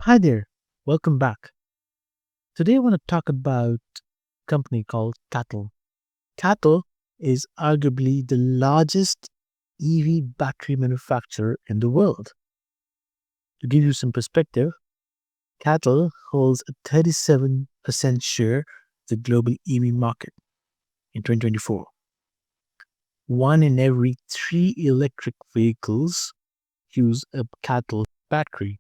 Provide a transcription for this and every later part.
Hi there, welcome back. Today I want to talk about a company called CATL. CATL is arguably the largest EV battery manufacturer in the world. To give you some perspective, CATL holds a 37% share of the global EV market in 2024. One in every three electric vehicles use a CATL battery.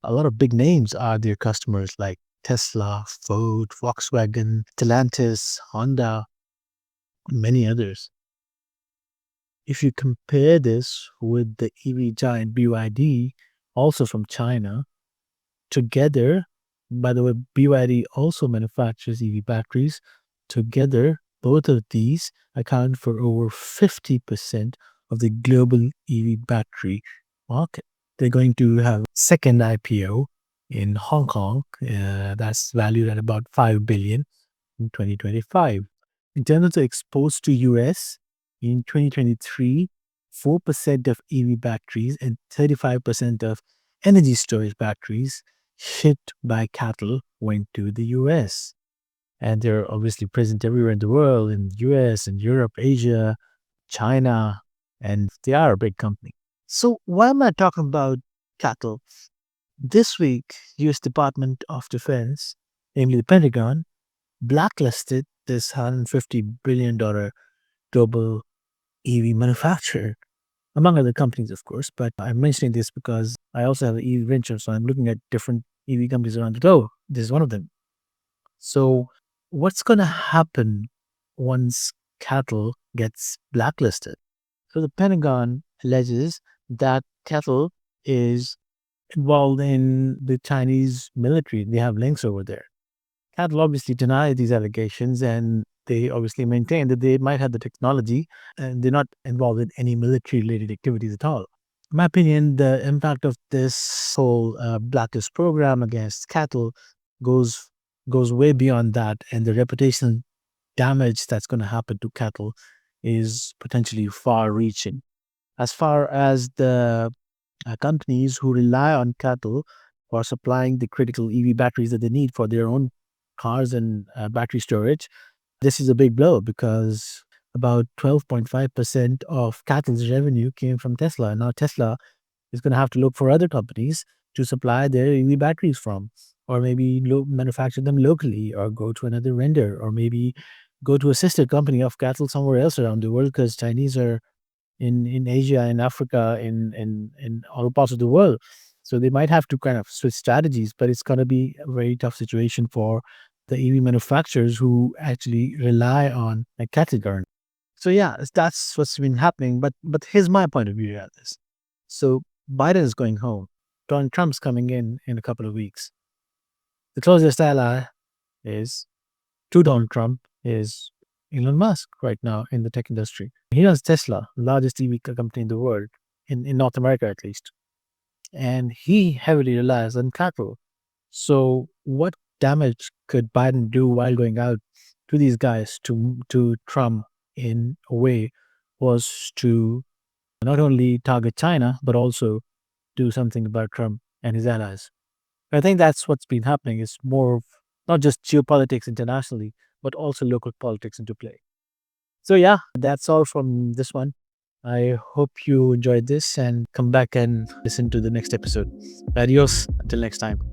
A lot of big names are their customers like Tesla, Ford, Volkswagen, Stellantis, Honda, and many others. If you compare this with the EV giant BYD, also from China, together, by the way, BYD also manufactures EV batteries. Together, both of these account for over 50% of the global EV battery market. They're going to have second IPO in Hong Kong. That's valued at about 5 billion in 2025. In terms of the exposed to US in 2023, 4% of EV batteries and 35% of energy storage batteries shipped by CATL went to the US. And they're obviously present everywhere in the world, in the US and Europe, Asia, China, and they are a big company. So why am I talking about CATL? This week, US Department of Defense, namely the Pentagon, blacklisted this $150 billion global EV manufacturer, among other companies, of course. But I'm mentioning this because I also have an EV venture, so I'm looking at different EV companies around the globe. This is one of them. So what's going to happen once CATL gets blacklisted? So the Pentagon alleges that CATL is involved in the Chinese military. They have links over there. CATL obviously denied these allegations, and they obviously maintain that they might have the technology and they're not involved in any military-related activities at all. In my opinion, the impact of this whole blacklist program against CATL goes way beyond that, and the reputational damage that's going to happen to CATL is potentially far-reaching. As far as the companies who rely on CATL for supplying the critical EV batteries that they need for their own cars and battery storage, this is a big blow because about 12.5% of CATL's revenue came from Tesla. And now Tesla is going to have to look for other companies to supply their EV batteries from, or maybe manufacture them locally, or go to another vendor, or maybe go to a sister company of CATL somewhere else around the world, because Chinese are in Asia, in Africa, in all parts of the world. So they might have to kind of switch strategies, but it's going to be a very tough situation for the EV manufacturers who actually rely on a category. So yeah, that's what's been happening. But here's my point of view at this. So Biden is going home. Donald Trump's coming in a couple of weeks. The closest ally is to Donald Trump is Elon Musk right now in the tech industry. He runs Tesla, largest EV company in the world, in North America at least. And he heavily relies on capital. So what damage could Biden do while going out to these guys, to Trump in a way, was to not only target China, but also do something about Trump and his allies. I think that's what's been happening. Is more of not just geopolitics internationally, but also local politics into play. So yeah, that's all from this one. I hope you enjoyed this and come back and listen to the next episode. Adios, until next time.